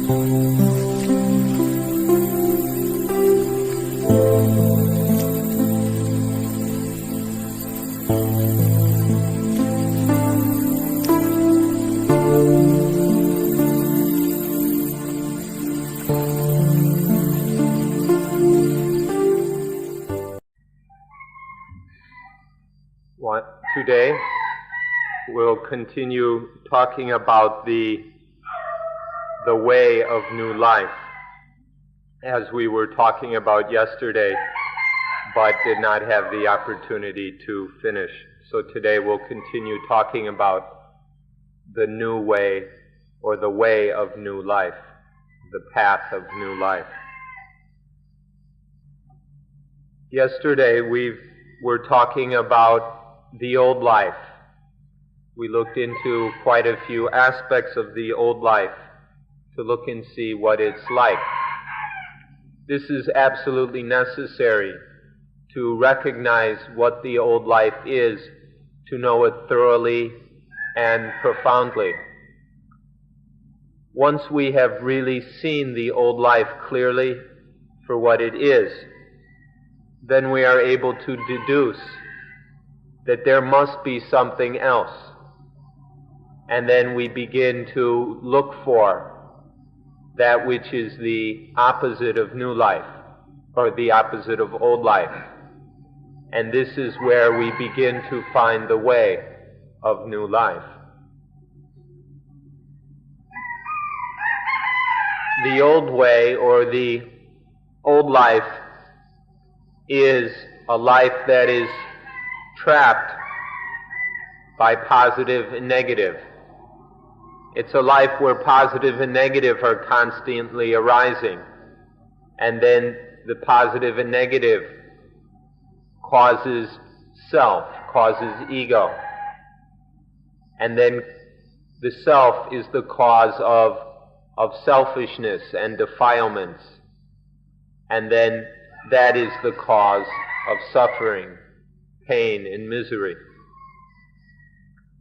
Today we'll continue talking about the way of new life, as we were talking about yesterday, but did not have the opportunity to finish. So today we'll continue talking about the new way, or the way of new life, the path of new life. Yesterday we were talking about the old life. We looked into quite a few aspects of the old life to look and see what it's like. This is absolutely necessary to recognize what the old life is, to know it thoroughly and profoundly. Once we have really seen the old life clearly for what it is, then we are able to deduce that there must be something else. And then we begin to look for that which is the opposite of new life, or the opposite of old life. And this is where we begin to find the way of new life. The old way, or the old life, is a life that is trapped by positive and negative. It's a life where positive and negative are constantly arising, and then the positive and negative causes self, causes ego, and then the self is the cause of selfishness and defilements, and then that is the cause of suffering, pain and misery.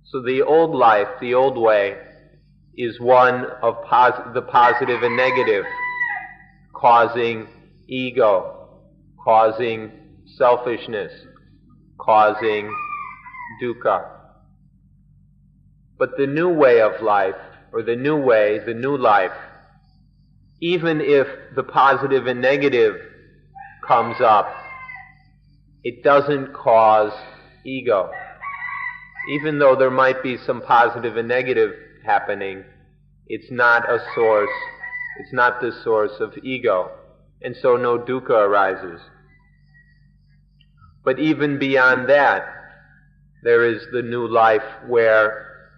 So the old life, the old way, is one of the positive and negative, causing ego, causing selfishness, causing dukkha. But the new way of life, or the new way, the new life, even if the positive and negative comes up, it doesn't cause ego. Even though there might be some positive and negative happening, it's not the source of ego, and so no dukkha arises. But even beyond that, there is the new life where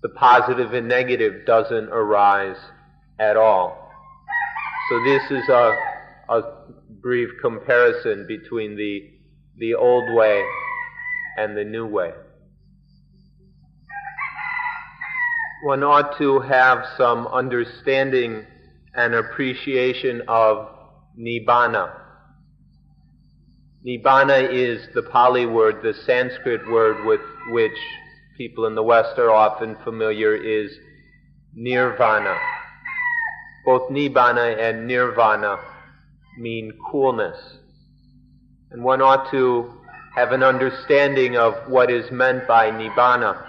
the positive and negative doesn't arise at all. So this is a brief comparison between the old way and the new way. One ought to have some understanding and appreciation of nibbana. Nibbana is the Pali word, the Sanskrit word with which people in the West are often familiar is nirvana. Both nibbana and nirvana mean coolness. And one ought to have an understanding of what is meant by nibbana,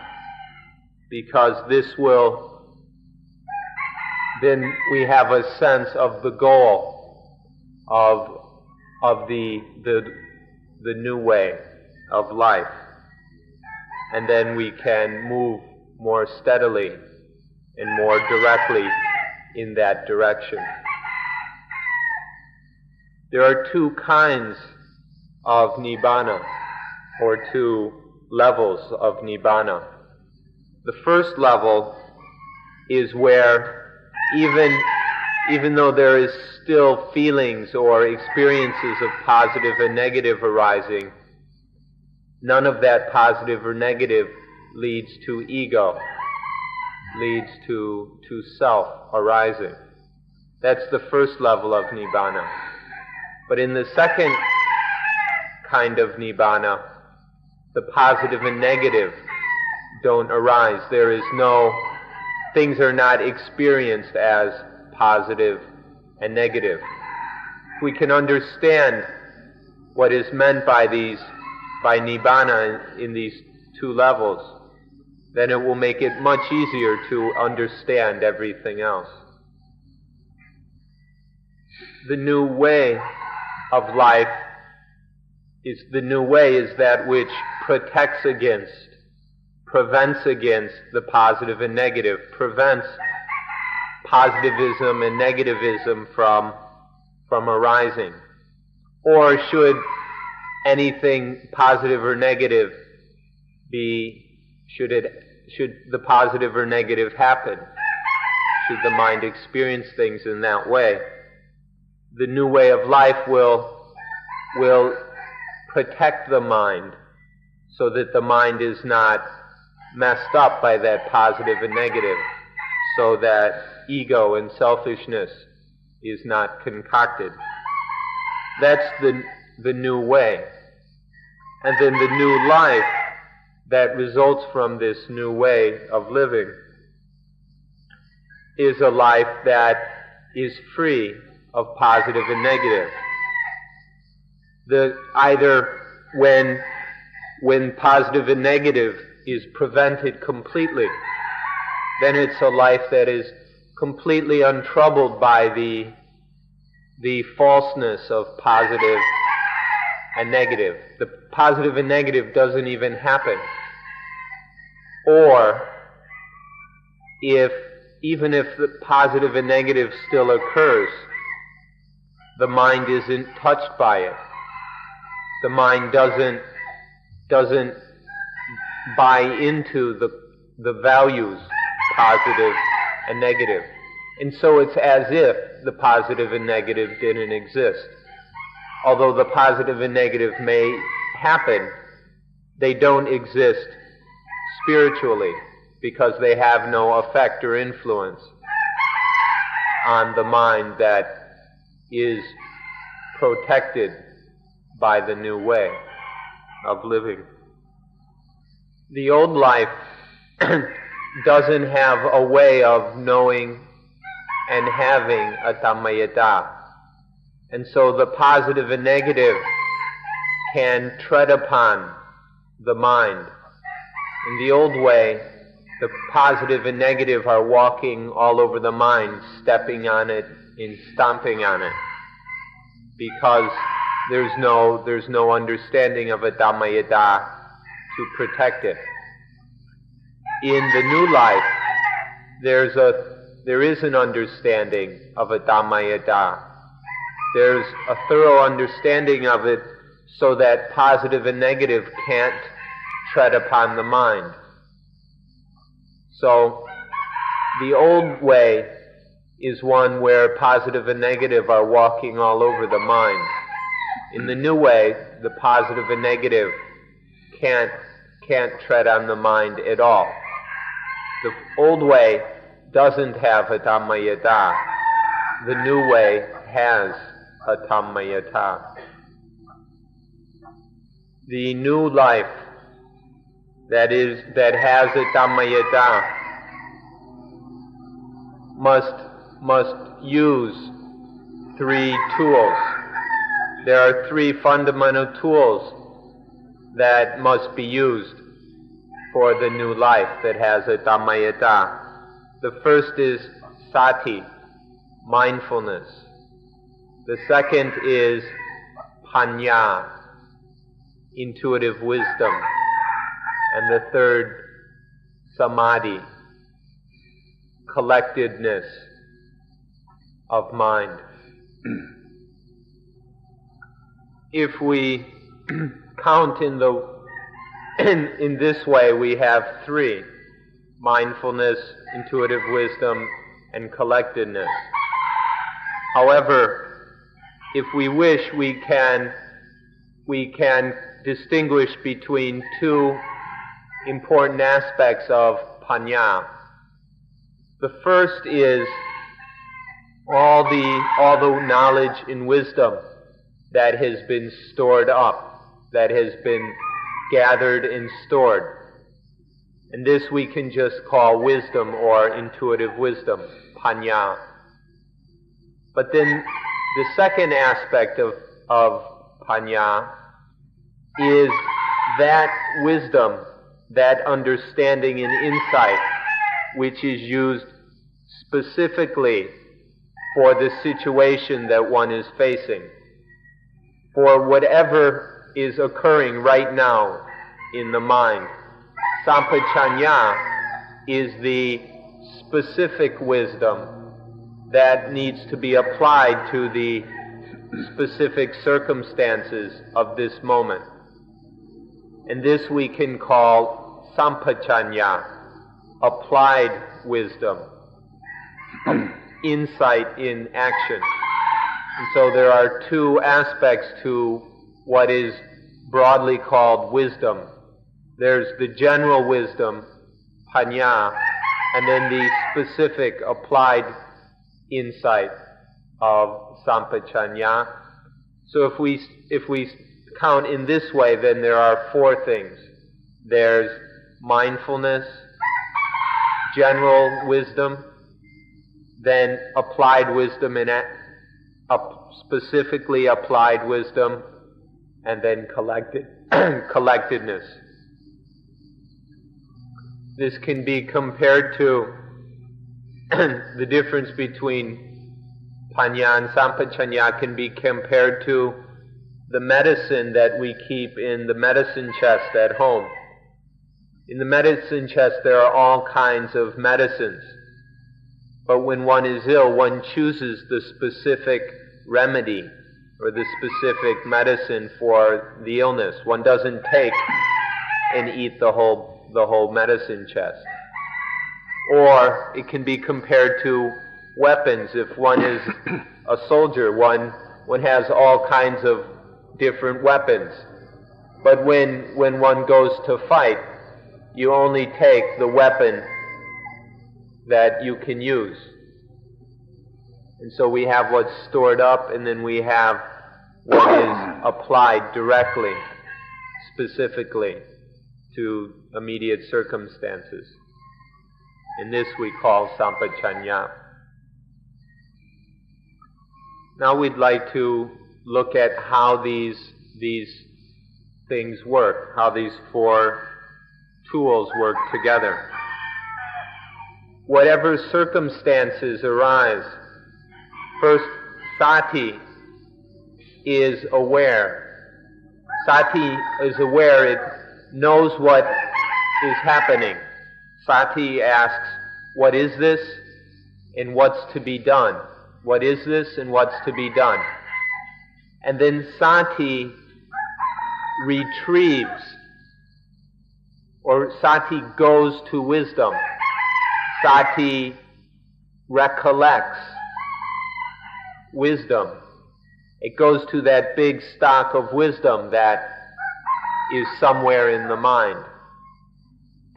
because this will, then we have a sense of the goal of the new way of life. And then we can move more steadily and more directly in that direction. There are two kinds of nibbana, or two levels of nibbana. The first level is where even though there is still feelings or experiences of positive and negative arising, none of that positive or negative leads to ego, leads to self arising. That's the first level of nibbana. But in the second kind of nibbana, the positive and negative don't arise. Things are not experienced as positive and negative. If we can understand what is meant by Nibbana in these two levels, then it will make it much easier to understand everything else. The new way of life is that which protects against, prevents against the positive and negative, prevents positivism and negativism from arising. Or should anything positive or negative should the positive or negative happen, should the mind experience things in that way, the new way of life will protect the mind so that the mind is not messed up by that positive and negative, so that ego and selfishness is not concocted. That's the new way. And then the new life that results from this new way of living is a life that is free of positive and negative. Either when positive and negative is prevented completely, then it's a life that is completely untroubled by the falseness of positive and negative. The positive and negative doesn't even happen. Or even if the positive and negative still occurs, the mind isn't touched by it. The mind doesn't buy into the values positive and negative. And so it's as if the positive and negative didn't exist. Although the positive and negative may happen, they don't exist spiritually because they have no effect or influence on the mind that is protected by the new way of living. The old life doesn't have a way of knowing and having a Dhammayata. And so the positive and negative can tread upon the mind. In the old way, the positive and negative are walking all over the mind, stepping on it and stomping on it, because there's no understanding of a Dhammayata to protect it. In the new life, there is an understanding of a Dhammayata. There's a thorough understanding of it so that positive and negative can't tread upon the mind. So the old way is one where positive and negative are walking all over the mind. In the new way, the positive and negative can't tread on the mind at all. The old way doesn't have a Dhammayata. The new way has a Dhammayata. The new life that has a Dhammayata must use three tools. There are three fundamental tools that must be used for the new life that has a Dhammayata. The first is sati, mindfulness. The second is panya, intuitive wisdom. And the third, samadhi, collectedness of mind. If we count in this way, we have three: mindfulness, intuitive wisdom, and collectedness. However, if we wish, we can distinguish between two important aspects of panya. The first is all the knowledge and wisdom that has been stored up, that has been gathered and stored. And this we can just call wisdom or intuitive wisdom, panya. But then the second aspect of Panya is that wisdom, that understanding and insight, which is used specifically for the situation that one is facing, for whatever is occurring right now in the mind. Sampajanya is the specific wisdom that needs to be applied to the specific circumstances of this moment. And this we can call sampajanya, applied wisdom, insight in action. And so there are two aspects to what is broadly called wisdom. There's the general wisdom, panya, and then the specific applied insight of sampajanya. So if we count in this way, then there are four things. There's mindfulness, general wisdom, then applied wisdom specifically applied wisdom, and then collectedness. This can be compared to the difference between panya and sampajanya can be compared to the medicine that we keep in the medicine chest at home. In the medicine chest there are all kinds of medicines. But when one is ill, one chooses the specific remedy or the specific medicine for the illness. One doesn't take and eat the whole medicine chest. Or it can be compared to weapons. If one is a soldier, one has all kinds of different weapons. But when one goes to fight, you only take the weapon that you can use. And so we have what's stored up, and then we have what is applied directly, specifically to immediate circumstances. And this we call sampajanya. Now we'd like to look at how these things work, how these four tools work together. Whatever circumstances arise, first, sati is aware. Sati is aware, it knows what is happening. Sati asks, what is this and what's to be done? What is this and what's to be done? And then sati retrieves, or sati goes to wisdom. Sati recollects wisdom. It goes to that big stock of wisdom that is somewhere in the mind,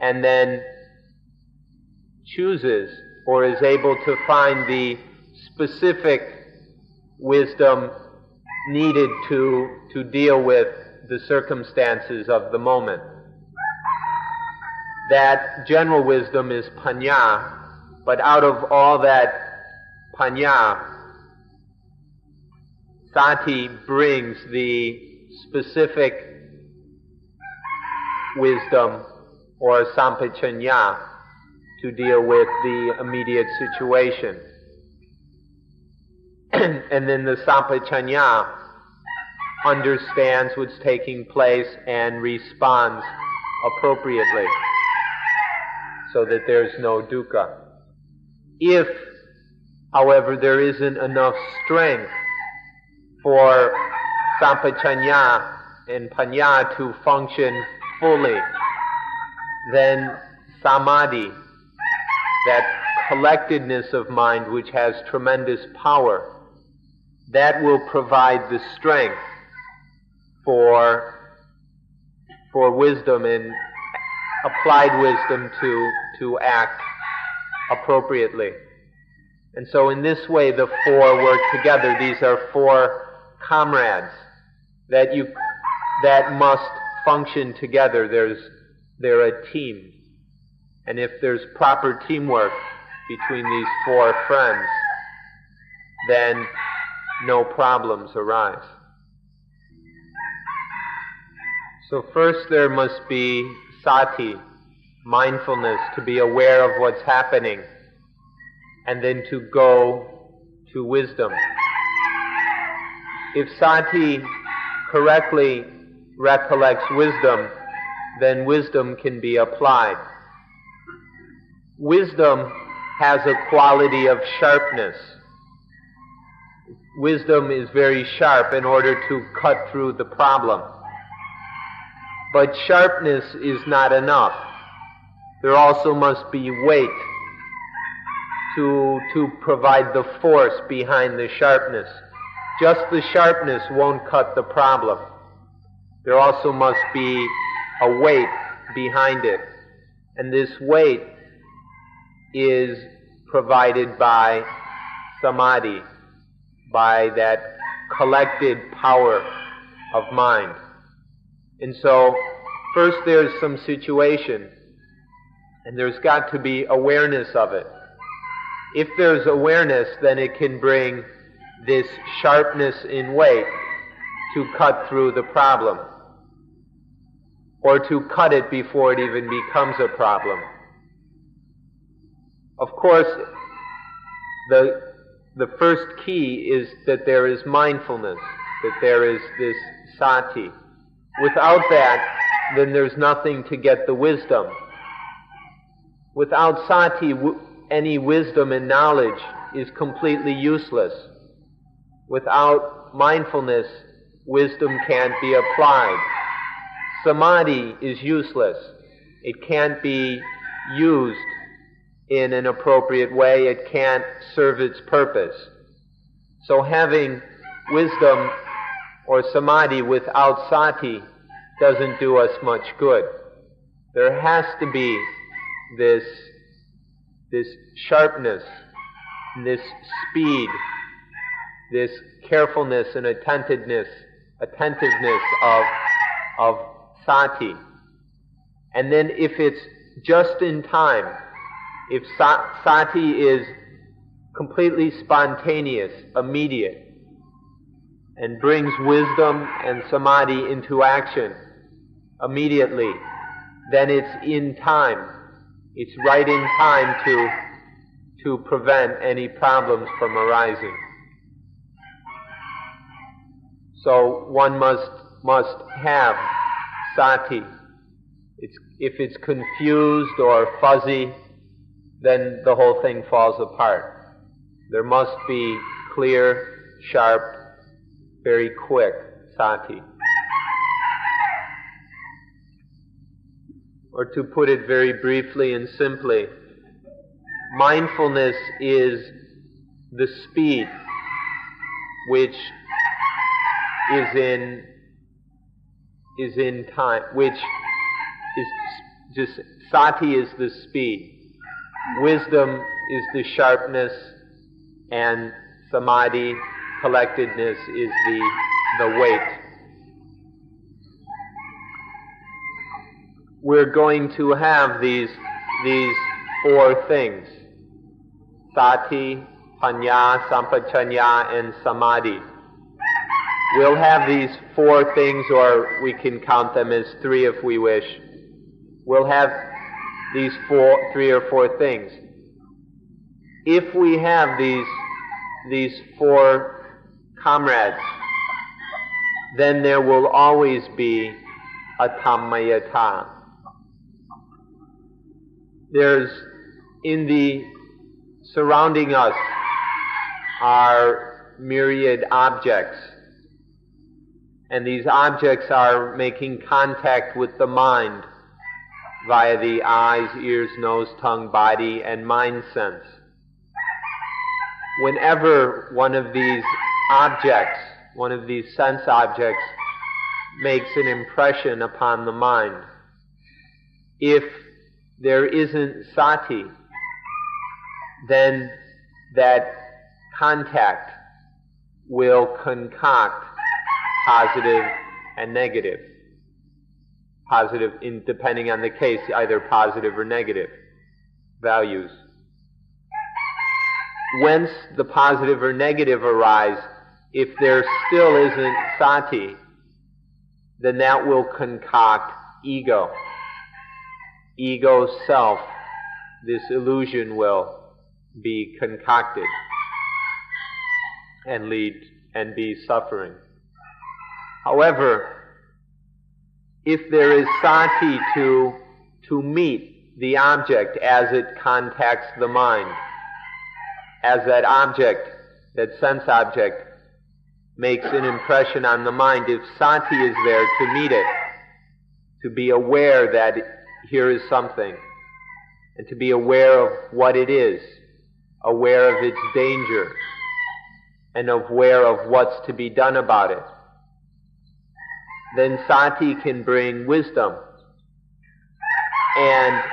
and then chooses or is able to find the specific wisdom needed to deal with the circumstances of the moment. That general wisdom is panya, but out of all that panya, sati brings the specific wisdom or sampajanya to deal with the immediate situation. And then the sampajanya understands what's taking place and responds appropriately, so that there's no dukkha. If, however, there isn't enough strength for sampajanya and panya to function fully, then samadhi, that collectedness of mind which has tremendous power, that will provide the strength for wisdom and applied wisdom to act appropriately. And so in this way the four work together. These are four comrades that must function together. They're a team. And if there's proper teamwork between these four friends, then no problems arise. So first there must be sati, mindfulness, to be aware of what's happening, and then to go to wisdom. If sati correctly recollects wisdom, then wisdom can be applied. Wisdom has a quality of sharpness. Wisdom is very sharp in order to cut through the problem. But sharpness is not enough. There also must be weight to provide the force behind the sharpness. Just the sharpness won't cut the problem. There also must be a weight behind it. And this weight is provided by samadhi, by that collected power of mind. And so, first there's some situation, and there's got to be awareness of it. If there's awareness, then it can bring this sharpness in weight to cut through the problem, or to cut it before it even becomes a problem. Of course, the first key is that there is mindfulness, that there is this sati. Without that, then there's nothing to get the wisdom. Without sati, any wisdom and knowledge is completely useless. Without mindfulness, wisdom can't be applied. Samadhi is useless. It can't be used in an appropriate way. It can't serve its purpose. So having wisdom or samadhi without sati doesn't do us much good. There has to be this sharpness, this speed, this carefulness and attentiveness of sati. And then if it's just in time, if sati is completely spontaneous, immediate, and brings wisdom and samadhi into action immediately, then it's in time. It's right in time to prevent any problems from arising. So one must have sati. If it's confused or fuzzy, then the whole thing falls apart. There must be clear, sharp, very quick sati. Or to put it very briefly and simply, mindfulness is the speed which is in time, which is just, sati is the speed, wisdom is the sharpness, and samadhi, collectedness, is the weight. We're going to have these four things: sati, panya, sampajanya, and samadhi. We'll have these four things, or we can count them as three if we wish. We'll have these three or four things. If we have these four comrades, then there will always be a tammayata. There's, in the surrounding us are myriad objects, and these objects are making contact with the mind via the eyes, ears, nose, tongue, body, and mind sense. Whenever one of these objects, one of these sense objects, makes an impression upon the mind, if there isn't sati, then that contact will concoct positive and negative. Positive, depending on the case, either positive or negative values. whence the positive or negative arise, if there still isn't sati, then that will concoct ego. Ego self, this illusion will be concocted and be suffering. However, if there is sati to meet the object as it contacts the mind, as that object, that sense object, makes an impression on the mind, if sati is there to meet it, to be aware that here is something, and to be aware of what it is, aware of its danger, and aware of what's to be done about it, then sati can bring wisdom, and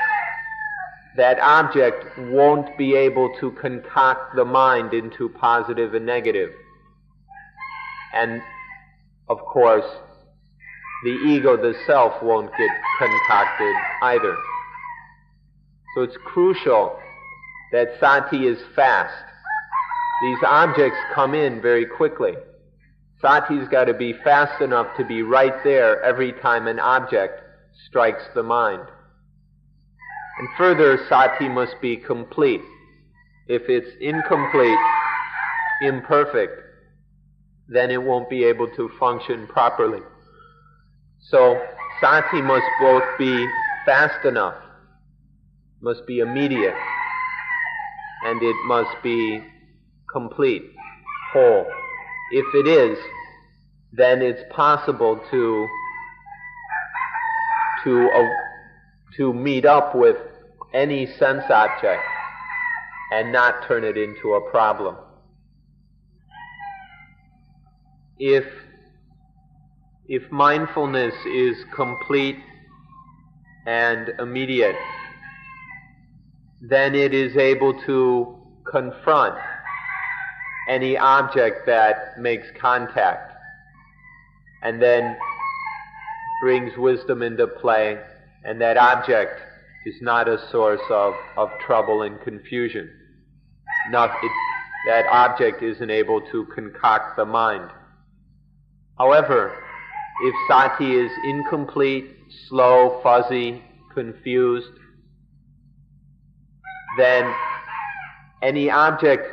that object won't be able to concoct the mind into positive and negative. And, of course, the ego, the self, won't get concocted either. So it's crucial that sati is fast. These objects come in very quickly. Sati's got to be fast enough to be right there every time an object strikes the mind. And further, sati must be complete. If it's incomplete, imperfect, then it won't be able to function properly. So sati must both be fast enough, must be immediate, and it must be complete, whole. If it is, then it's possible to meet up with any sense object and not turn it into a problem. If mindfulness is complete and immediate, then it is able to confront any object that makes contact, and then brings wisdom into play, and that object is not a source of trouble and confusion. That object isn't able to concoct the mind. However, if sati is incomplete, slow, fuzzy, confused, then any object,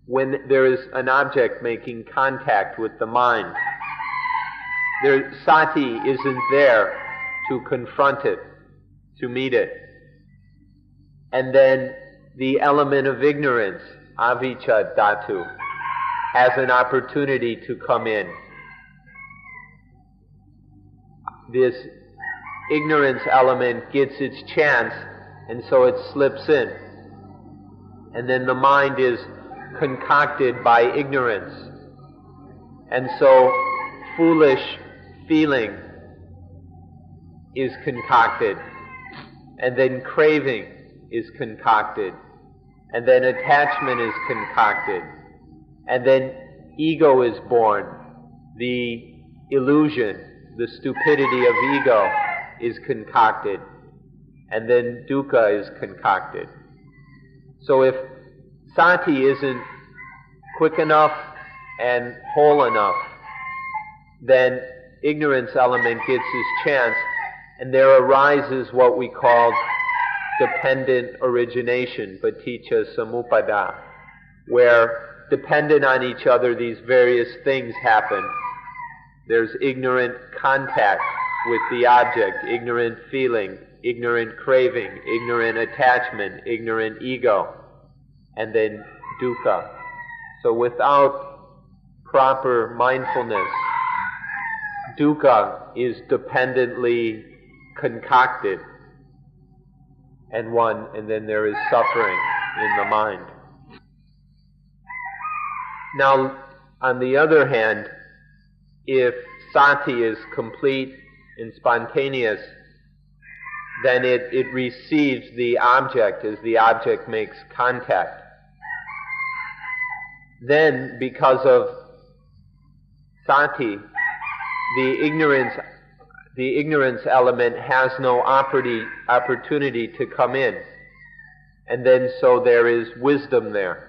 when there is an object making contact with the mind, sati isn't there to confront it, to meet it. And then the element of ignorance, avijja dhatu, has an opportunity to come in. This ignorance element gets its chance, and so it slips in. And then the mind is concocted by ignorance. And so foolish feeling is concocted, and then craving is concocted, and then attachment is concocted, and then ego is born. The illusion, the stupidity of ego is concocted, and then dukkha is concocted. So if sati isn't quick enough and whole enough, then ignorance element gets its chance, and there arises what we call dependent origination, paticca samuppada, where dependent on each other these various things happen. There's ignorant contact with the object, ignorant feeling, ignorant craving, ignorant attachment, ignorant ego, and then dukkha. So without proper mindfulness, dukkha is dependently concocted, and then there is suffering in the mind. Now, on the other hand, if sati is complete and spontaneous, then it receives the object as the object makes contact. Then, because of sati, the ignorance element has no opportunity to come in. And then so there is wisdom there.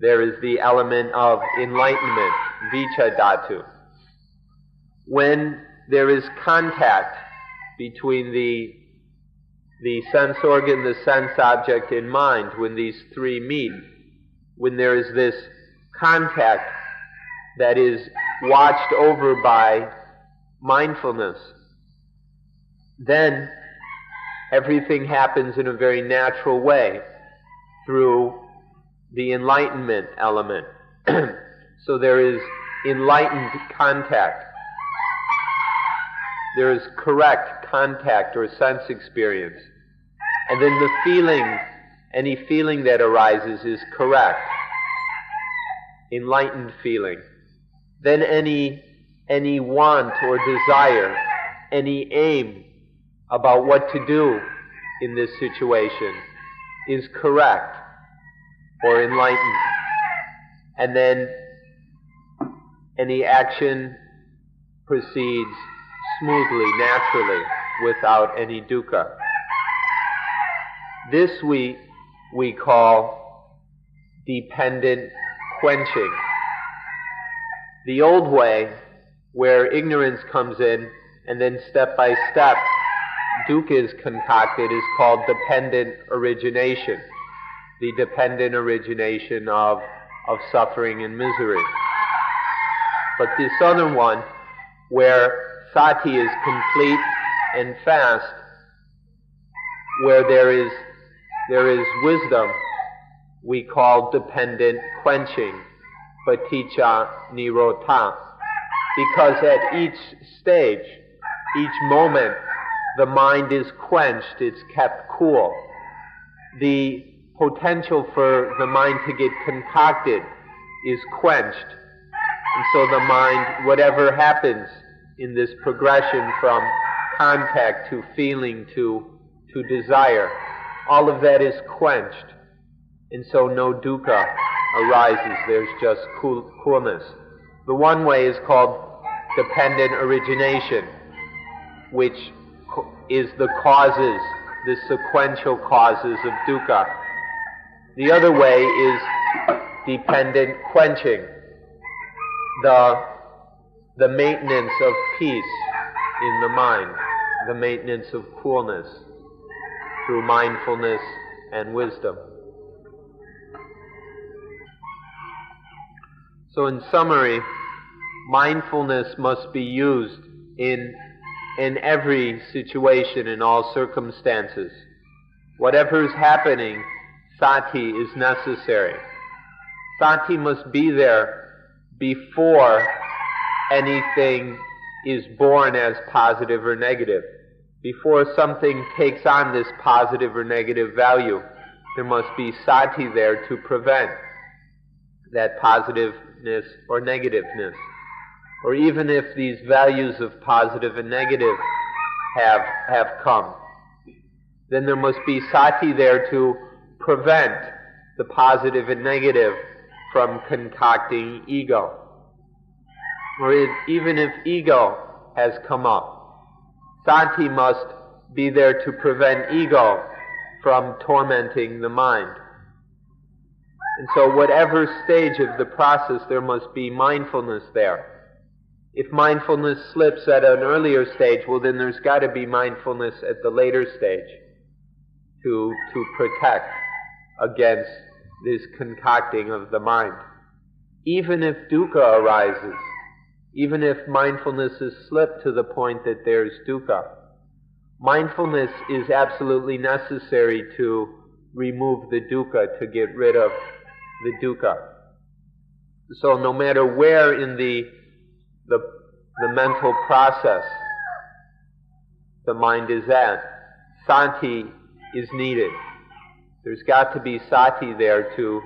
there is the element of enlightenment, vicca dhatu. When there is contact between the sense organ, the sense object, and mind, when these three meet, when there is this contact that is watched over by mindfulness, then everything happens in a very natural way through the enlightenment element. So there is enlightened contact. There is correct contact or sense experience. And then the feeling, any feeling that arises is correct. Enlightened feeling. Then any want or desire, any aim about what to do in this situation is correct or enlightened. And then any action proceeds smoothly, naturally, without any dukkha. This we call dependent quenching. The old way, where ignorance comes in, and then step by step dukkha is concocted, is called dependent origination. The dependent origination of suffering and misery. But this other one, where sati is complete and fast, where there is wisdom, we call dependent quenching, paticca nirodha. Because at each stage, each moment, the mind is quenched, it's kept cool. The potential for the mind to get concocted is quenched. And so the mind, whatever happens in this progression from contact to feeling to desire, all of that is quenched. And so no dukkha arises, there's just coolness. The one way is called dependent origination, which is the causes, the sequential causes of dukkha. The other way is dependent quenching, the maintenance of peace in the mind, the maintenance of coolness through mindfulness and wisdom. So in summary, mindfulness must be used in every situation, in all circumstances. Whatever is happening, sati is necessary. Sati must be there before anything is born as positive or negative. Before something takes on this positive or negative value, there must be sati there to prevent that positiveness or negativeness. Or even if these values of positive and negative have come, then there must be sati there to prevent the positive and negative from concocting ego. Or even if ego has come up, sati must be there to prevent ego from tormenting the mind. And so whatever stage of the process, there must be mindfulness there. If mindfulness slips at an earlier stage, well then there's got to be mindfulness at the later stage to protect against this concocting of the mind. Even if dukkha arises, even if mindfulness is slipped to the point that there's dukkha, mindfulness is absolutely necessary to remove the dukkha, to get rid of the dukkha. So no matter where in the mental process the mind is at, sati is needed. There's got to be sati there to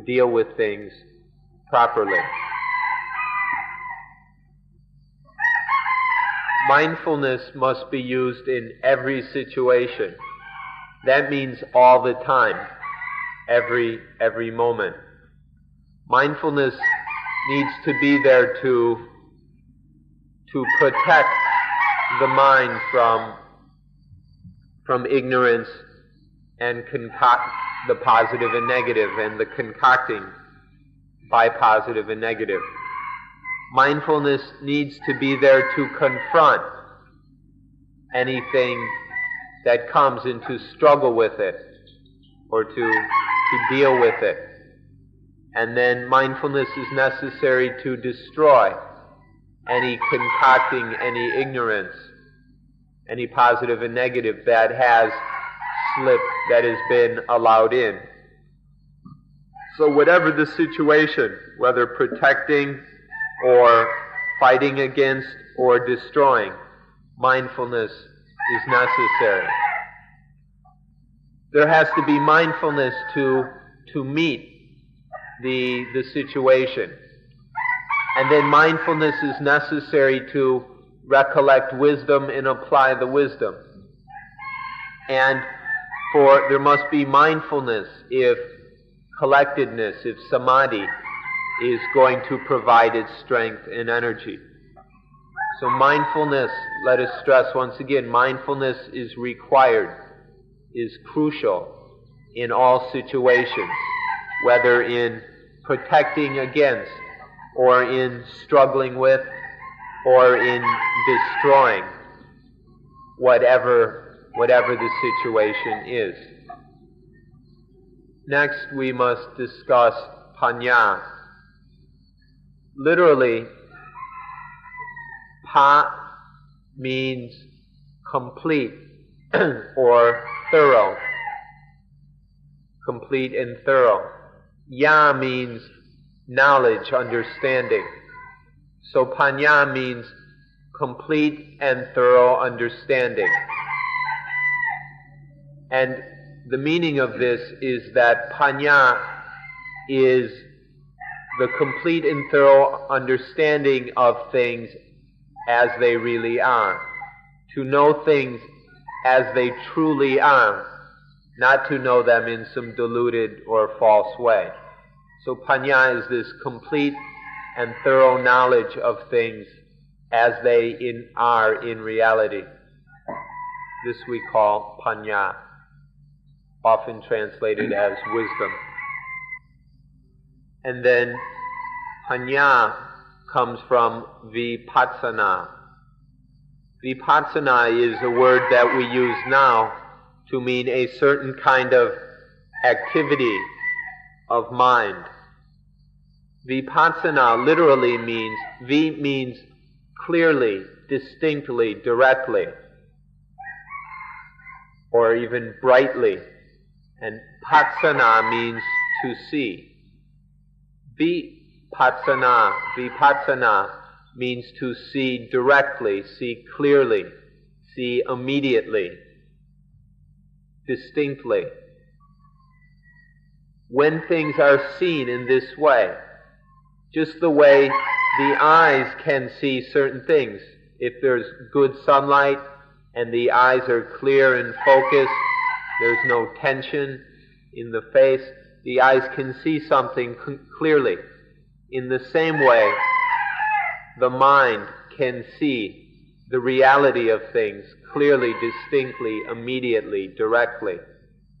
deal with things properly. Mindfulness must be used in every situation. That means all the time, every moment. Mindfulness needs to be there to protect the mind from ignorance and the positive and negative and the concocting by positive and negative. Mindfulness needs to be there to confront anything that comes and to struggle with it or to deal with it. And then mindfulness is necessary to destroy any concocting, any ignorance, any positive and negative that has slipped, that has been allowed in. So whatever the situation, whether protecting or fighting against or destroying, mindfulness is necessary. There has to be mindfulness to meet the situation. And then mindfulness is necessary to recollect wisdom and apply the wisdom. And there must be mindfulness if collectedness, if samadhi is going to provide its strength and energy. So mindfulness, let us stress once again, mindfulness is required, is crucial in all situations, whether in protecting against, or in struggling with, or in destroying whatever the situation is. Next, we must discuss panya. Literally, pa means complete or thorough, complete and thorough. Ya means knowledge, understanding. So panya means complete and thorough understanding. And the meaning of this is that panya is the complete and thorough understanding of things as they really are. To know things as they truly are, not to know them in some diluted or false way. So panya is this complete and thorough knowledge of things as they are in reality. This we call panya, often translated as wisdom. And then panya comes from vipassana. Vipassana is a word that we use now to mean a certain kind of activity of mind. Vipassana literally means, vi means clearly, distinctly, directly, or even brightly. And passana means to see. Vipassana means to see directly, see clearly, see immediately, distinctly. When things are seen in this way, just the way the eyes can see certain things, if there's good sunlight and the eyes are clear and focused, there's no tension in the face, the eyes can see something clearly. In the same way, the mind can see the reality of things clearly, distinctly, immediately, directly.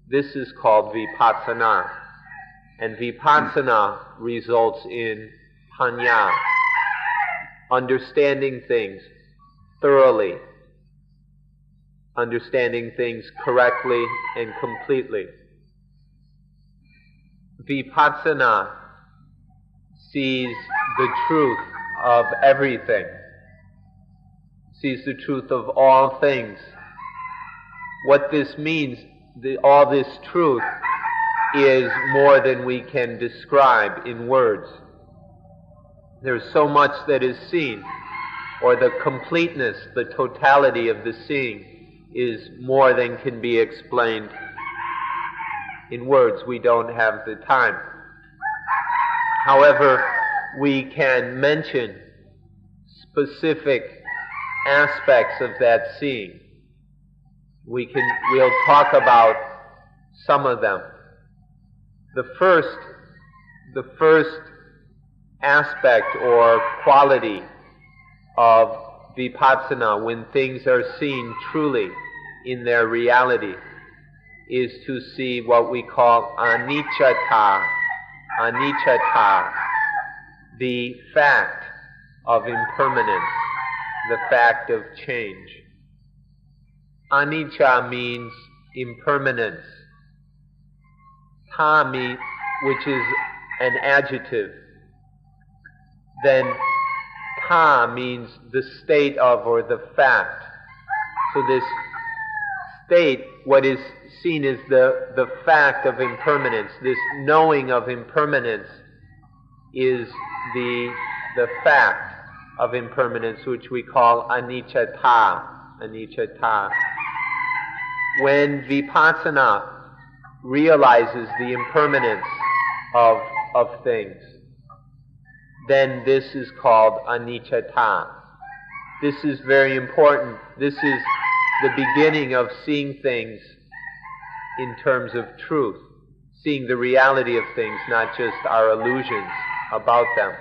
This is called vipassana. And vipassana results in panya, understanding things thoroughly, understanding things correctly and completely. Vipassana sees the truth of everything, sees the truth of all things. What this means, all this truth, is more than we can describe in words. There's so much that is seen, or the completeness, the totality of the seeing is more than can be explained in words. We don't have the time. However, we can mention specific aspects of that seeing. We'll talk about some of them. The first aspect or quality of vipassana, when things are seen truly in their reality, is to see what we call anicca, the fact of impermanence, the fact of change. Anicca means impermanence. Ta which is an adjective. Then ta means the state of or the fact. So this state, what is seen as the fact of impermanence, this knowing of impermanence is the fact of impermanence, which we call anicca. When vipassana realizes the impermanence of things, then this is called anicca. This is very important. This is the beginning of seeing things in terms of truth, seeing the reality of things, not just our illusions about them.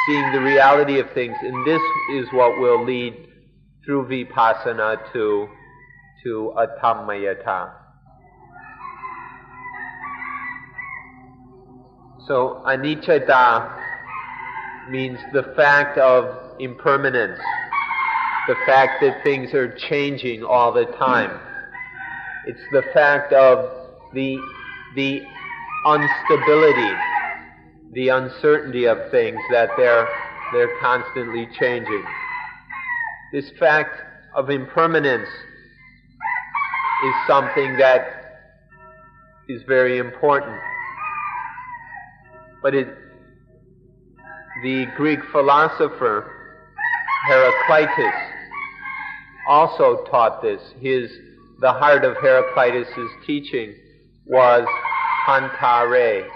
Seeing the reality of things, and this is what will lead through vipassana to attammayata. So anicca means the fact of impermanence, the fact that things are changing all the time. It's the fact of the instability, the uncertainty of things, that they're constantly changing. This fact of impermanence is something that is very important. But the Greek philosopher Heraclitus also taught this. The heart of Heraclitus' teaching was pantare,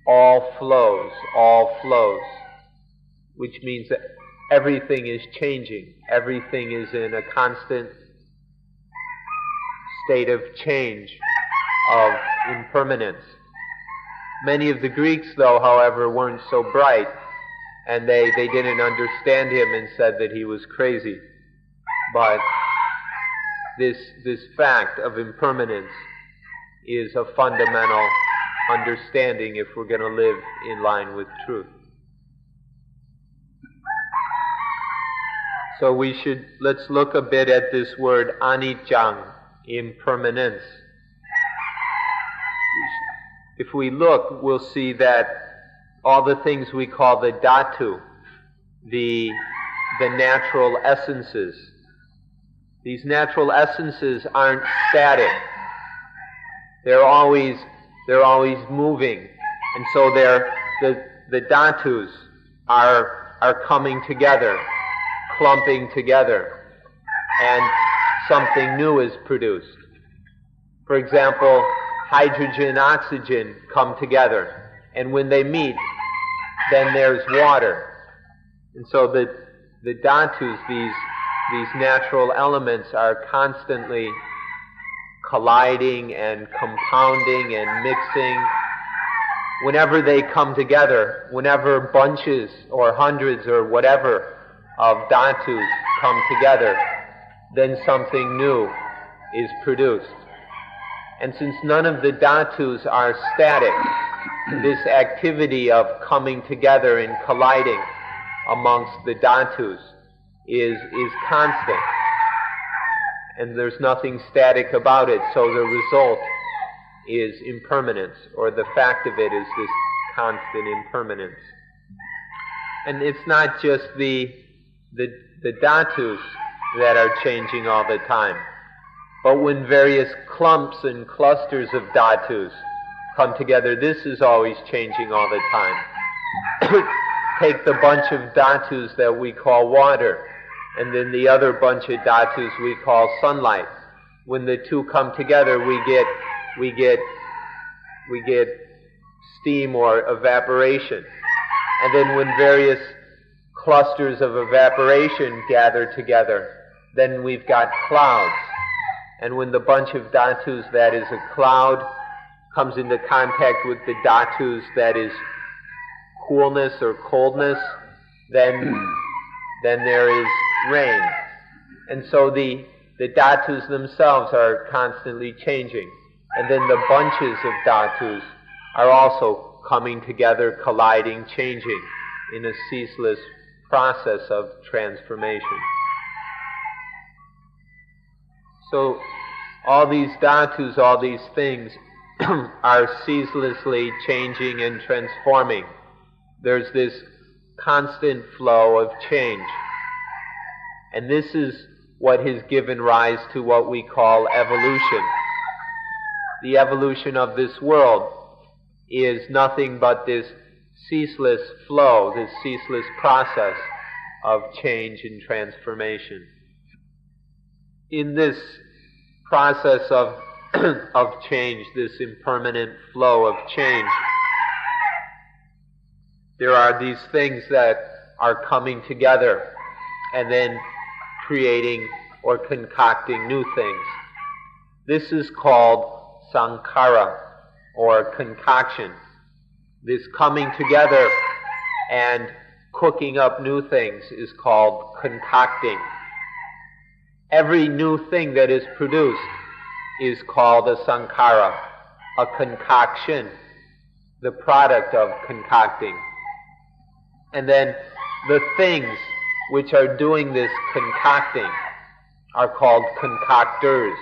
all flows, which means that everything is changing. Everything is in a constant state of change, of impermanence. Many of the Greeks, though, however, weren't so bright, and they didn't understand him and said that he was crazy. But this fact of impermanence is a fundamental understanding if we're going to live in line with truth. So let's look a bit at this word anicca, impermanence. If we look, we'll see that all the things we call the dhatu, the natural essences, these natural essences aren't static. They're always moving, and so the dhatus are coming together, clumping together, and something new is produced. For example, hydrogen and oxygen come together, and when they meet, then there's water. And so the dhatus, these natural elements, are constantly colliding and compounding and mixing. Whenever they come together, whenever bunches or hundreds or whatever of dhatus come together, then something new is produced. And since none of the dhatus are static, this activity of coming together and colliding amongst the dhatus is constant. And there's nothing static about it, so the result is impermanence, or the fact of it is this constant impermanence. And it's not just the dhatus that are changing all the time, but when various clumps and clusters of dhatus come together, this is always changing all the time. Take the bunch of dhatus that we call water, and then the other bunch of dhatus we call sunlight. When the two come together, we get steam or evaporation. And then when various clusters of evaporation gather together, then we've got clouds. And when the bunch of dhatus that is a cloud comes into contact with the dhatus that is coolness or coldness, then there is rain. And so the the dhatus themselves are constantly changing. And then the bunches of dhatus are also coming together, colliding, changing in a ceaseless process of transformation. So all these dhatus, all these things are ceaselessly changing and transforming. There's this constant flow of change. And this is what has given rise to what we call evolution. The evolution of this world is nothing but this ceaseless flow, this ceaseless process of change and transformation. In this process of change, this impermanent flow of change, there are these things that are coming together and then creating or concocting new things. This is called sankhara, or concoction. This coming together and cooking up new things is called concocting. Every new thing that is produced is called a sankhara, a concoction, the product of concocting. And then the things which are doing this concocting are called concoctors,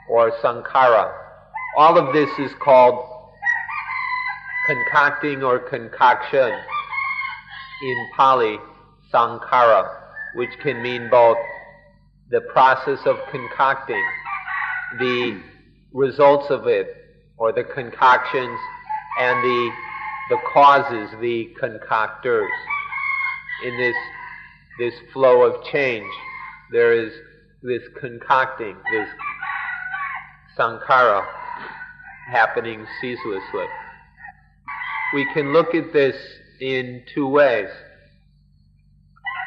or sankhara. All of this is called concocting or concoction, in Pali, sankhara, which can mean both the process of concocting, the results of it, or the concoctions, and the causes, the concoctors. In this flow of change, there is this concocting, this sankhara happening ceaselessly. We can look at this in two ways.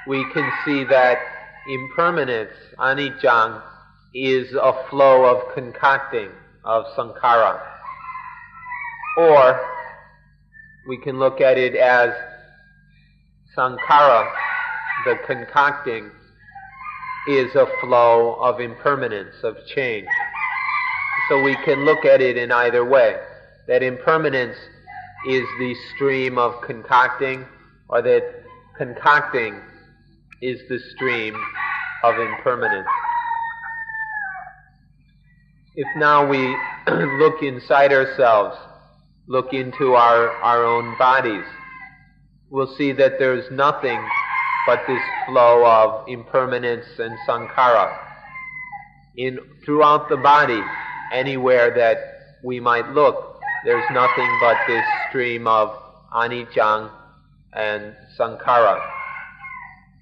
We can see that impermanence, anicca, is a flow of concocting, of sankhara. Or we can look at it as sankhara, the concocting, is a flow of impermanence, of change. So we can look at it in either way, that impermanence is the stream of concocting, or that concocting is the stream of impermanence. If now we look inside ourselves, look into our own bodies, we'll see that there's nothing but this flow of impermanence and sankhara. Throughout the body, anywhere that we might look, there's nothing but this stream of anicca and sankhara.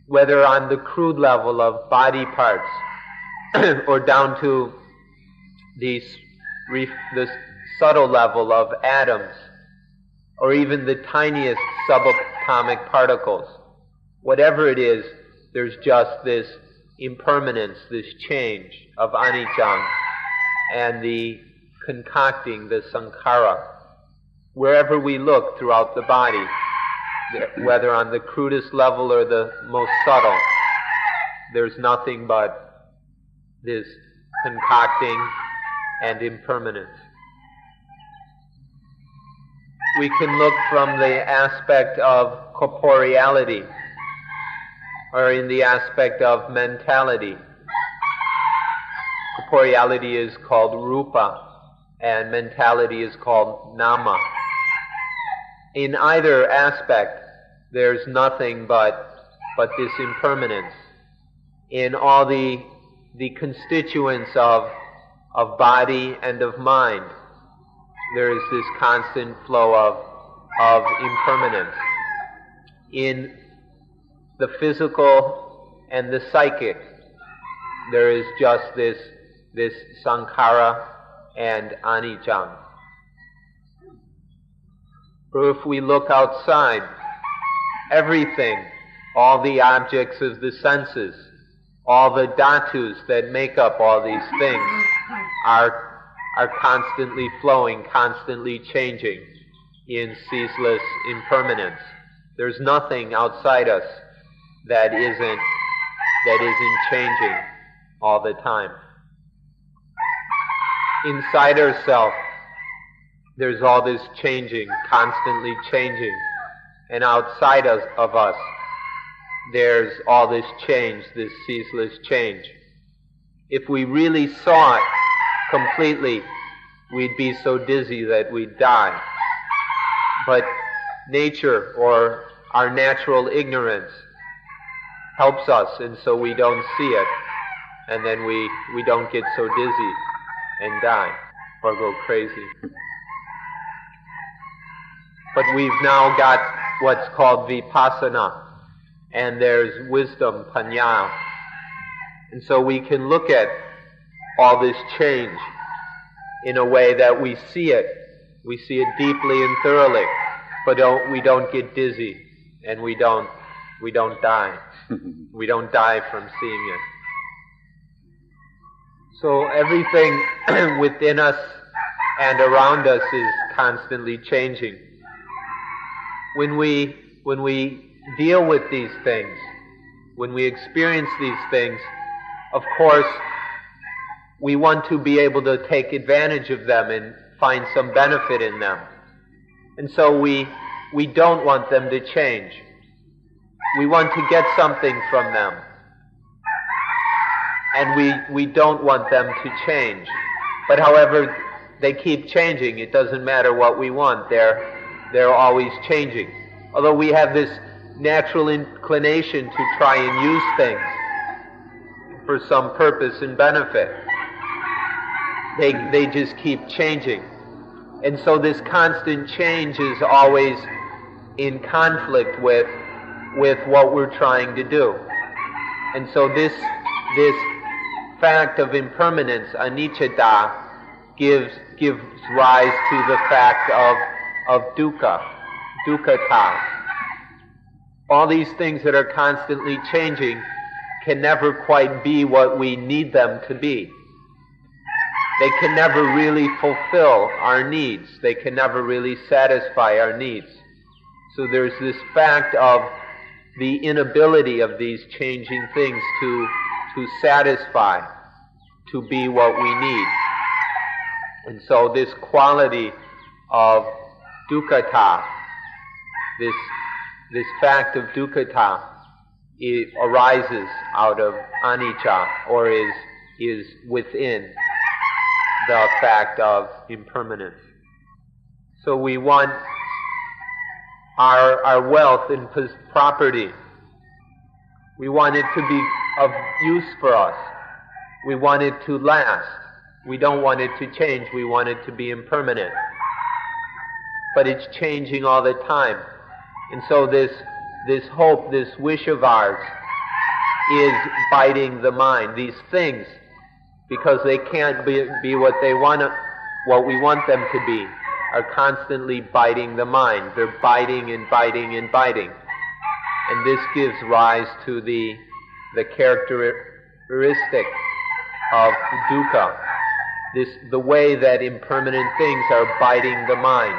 Whether on the crude level of body parts or down to the subtle level of atoms, or even the tiniest subatomic particles, whatever it is, there's just this impermanence, this change of anicca, and the concocting, the sankhara. Wherever we look throughout the body, whether on the crudest level or the most subtle, there's nothing but this concocting and impermanence. We can look from the aspect of corporeality, or in the aspect of mentality. Corporeality is called rupa, and mentality is called nama. In either aspect, there's nothing but this impermanence. In all the constituents of body and of mind, there is this constant flow of impermanence. In the physical and the psychic, there is just this sankhara and anicca. Or if we look outside, everything, all the objects of the senses, all the dhatus that make up all these things are constantly flowing, constantly changing in ceaseless impermanence. There's nothing outside us that isn't changing, all the time. Inside ourselves, there's all this changing, constantly changing. And outside of us, there's all this change, this ceaseless change. If we really saw it completely, we'd be so dizzy that we'd die. But nature, or our natural ignorance, helps us, and so we don't see it, and then we don't get so dizzy and die or go crazy. But we've now got what's called vipassana, and there's wisdom, panya. And so we can look at all this change in a way that we see it deeply and thoroughly, but we don't get dizzy, and we don't die. We don't die from seeing it. So everything within us and around us is constantly changing. When we deal with these things, when we experience these things, of course, we want to be able to take advantage of them and find some benefit in them. And so we don't want them to change. We want to get something from them. And we don't want them to change. But however, they keep changing. It doesn't matter what we want. They're always changing. Although we have this natural inclination to try and use things for some purpose and benefit, they just keep changing. And so this constant change is always in conflict with what we're trying to do. And so this fact of impermanence, anicca, gives rise to the fact of dukkha, dukkata. All these things that are constantly changing can never quite be what we need them to be. They can never really fulfill our needs. They can never really satisfy our needs. So there's this fact of the inability of these changing things to satisfy, to be what we need. And so this quality of dukkata, this fact of dukkata, it arises out of anicca, or is within the fact of impermanence. So we want our wealth and property, we want it to be of use for us. We want it to last. We don't want it to change. We want it to be impermanent. But it's changing all the time. And so this hope, this wish of ours is biting the mind. These things, because they can't be what we want them to be, are constantly biting the mind. They're biting and biting and biting. And this gives rise to the characteristic of dukkha. The way that impermanent things are biting the mind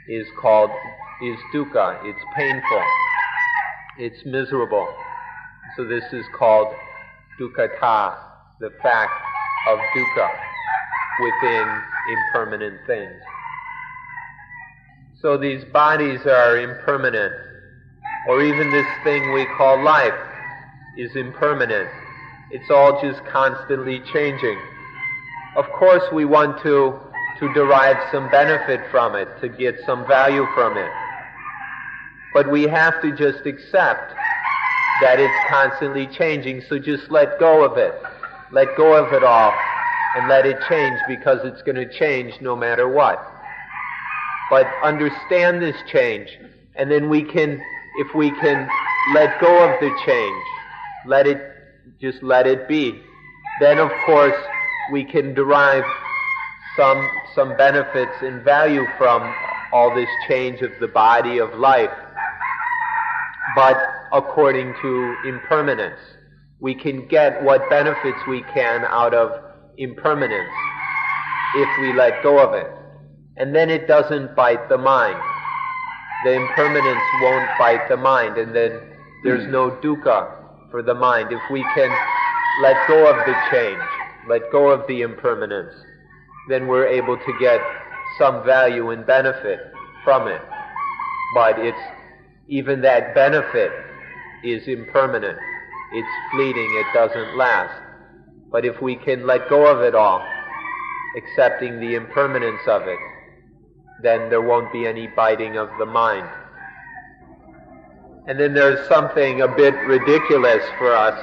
is dukkha. It's painful. It's miserable. So this is called dukkata, the fact of dukkha within impermanent things. So these bodies are impermanent, or even this thing we call life is impermanent. It's all just constantly changing. Of course we want to derive some benefit from it, to get some value from it. But we have to just accept that it's constantly changing, so just let go of it. Let go of it all and let it change, because it's going to change no matter what. But understand this change, and then if we can let go of the change, let it be, then of course we can derive some benefits and value from all this change of the body, of life. But according to impermanence, we can get what benefits we can out of impermanence if we let go of it. And then it doesn't bite the mind. The impermanence won't bite the mind, and then there's no dukkha for the mind. If we can let go of the change, let go of the impermanence, then we're able to get some value and benefit from it. But even that benefit is impermanent. It's fleeting, it doesn't last. But if we can let go of it all, accepting the impermanence of it, then there won't be any biting of the mind. And then there's something a bit ridiculous for us,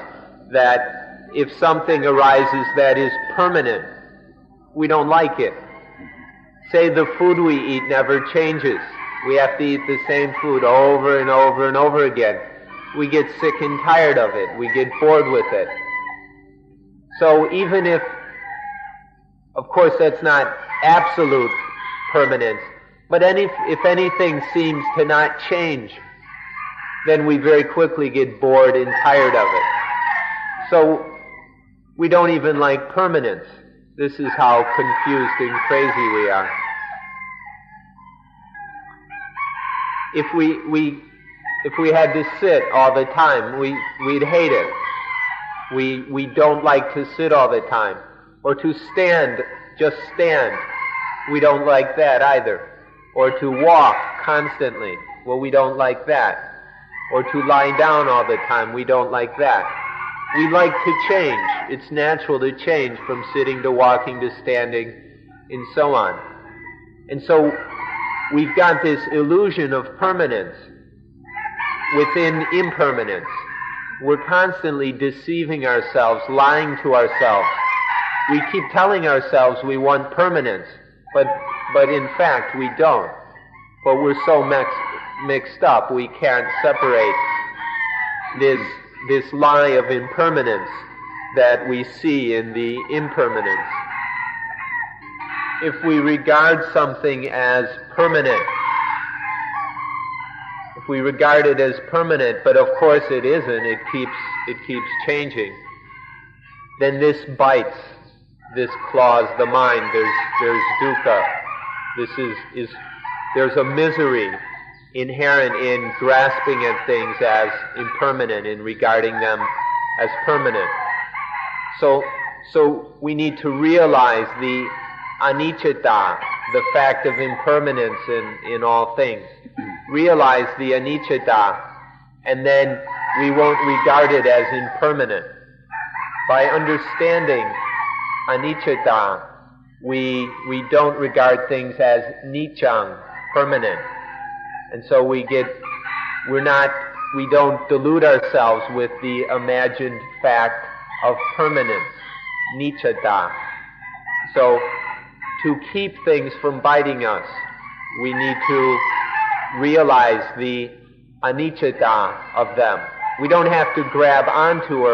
that if something arises that is permanent, we don't like it. Say the food we eat never changes. We have to eat the same food over and over and over again. We get sick and tired of it. We get bored with it. So even if, of course that's not absolute permanence, but if anything seems to not change, then we very quickly get bored and tired of it. So we don't even like permanence. This is how confused and crazy we are. If we had to sit all the time, we'd hate it. We don't like to sit all the time. Or to stand, just stand. We don't like that either. Or to walk constantly. Well, we don't like that. Or to lie down all the time. We don't like that. We like to change. It's natural to change from sitting to walking to standing and so on. And so we've got this illusion of permanence within impermanence. We're constantly deceiving ourselves, lying to ourselves. We keep telling ourselves we want permanence, but in fact we don't. But we're so mixed up, we can't separate this lie of impermanence that we see in the impermanence. If we regard something as permanent, if we regard it as permanent, but of course it isn't, it keeps changing, then this bites, this claws the mind. There's dukkha. There's a misery inherent in grasping at things as impermanent, in regarding them as permanent. So we need to realize the anicca, the fact of impermanence in all things. Realize the anicca, and then we won't regard it as impermanent. By understanding anicca, we don't regard things as niccang, permanent. And so we don't delude ourselves with the imagined fact of permanence, niccata. So to keep things from biting us, we need to realize the anicca of them. We don't have to grab onto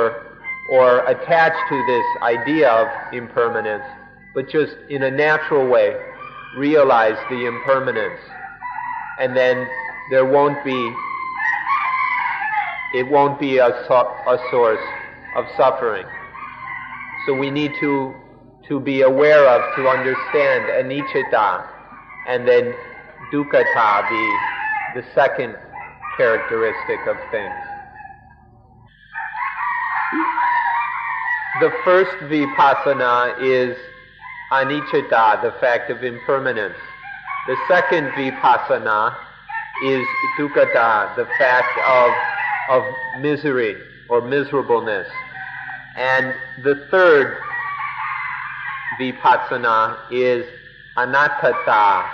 or attach to this idea of impermanence, but just in a natural way realize the impermanence. And then it won't be a source of suffering. So we need to be aware of, to understand anicca, and then dukkha, the second characteristic of things. The first vipassana is anicca, the fact of impermanence. The second vipassana is dukkha, the fact of misery or miserableness. And the third vipassana is anattata,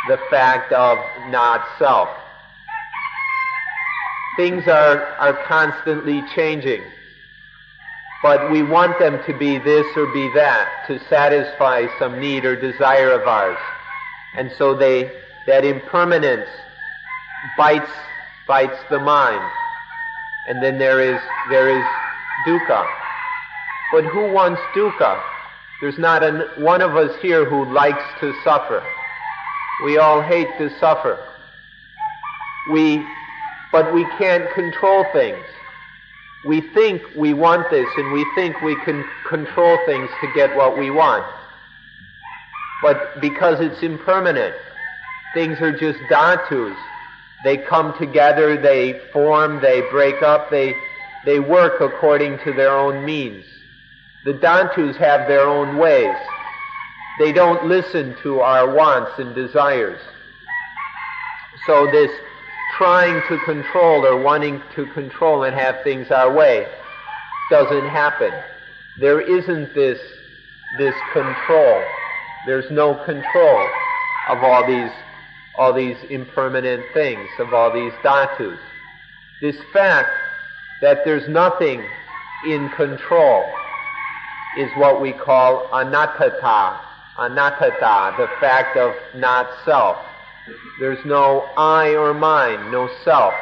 the fact of not self. Things are constantly changing, but we want them to be this or be that, to satisfy some need or desire of ours. And so that impermanence bites the mind. And then there is dukkha. But who wants dukkha? There's not one of us here who likes to suffer. We all hate to suffer. But we can't control things. We think we want this, and we think we can control things to get what we want. But because it's impermanent, things are just dhatus. They come together, they form, they break up, they They work according to their own means. The Dantus have their own ways. They don't listen to our wants and desires. So this trying to control or wanting to control and have things our way doesn't happen. There isn't this control. There's no control of all these impermanent things, of all these dhatus. This fact that there's nothing in control is what we call anattata, the fact of not self. There's no I or mine, no self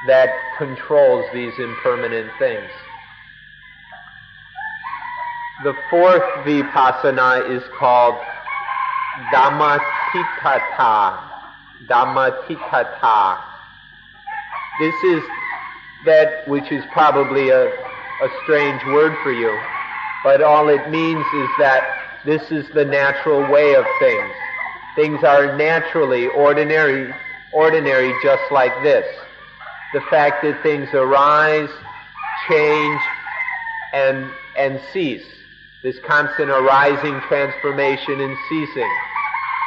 that controls these impermanent things. The fourth vipassana is called Dhammatitthata. This is that which is probably a strange word for you, but all it means is that this is the natural way of things. Things are naturally ordinary just like this. The fact that things arise, change, and cease, this constant arising, transformation, and ceasing,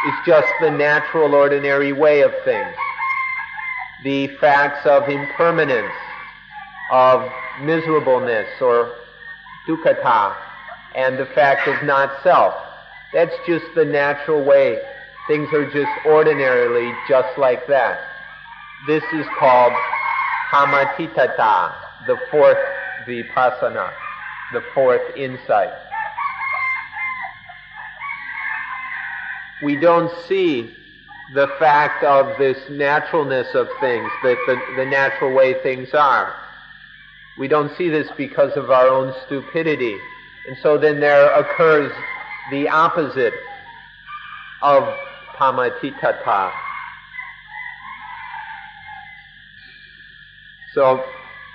is just the natural, ordinary way of things. The facts of impermanence, of miserableness, or dukkha, and the fact of not self, that's just the natural way. Things are just ordinarily just like that. This is called Dhammatitthata, the fourth vipassana, the fourth insight. We don't see the fact of this naturalness of things, that the natural way things are. We don't see this because of our own stupidity. And so then there occurs the opposite of Dhammatitthata. So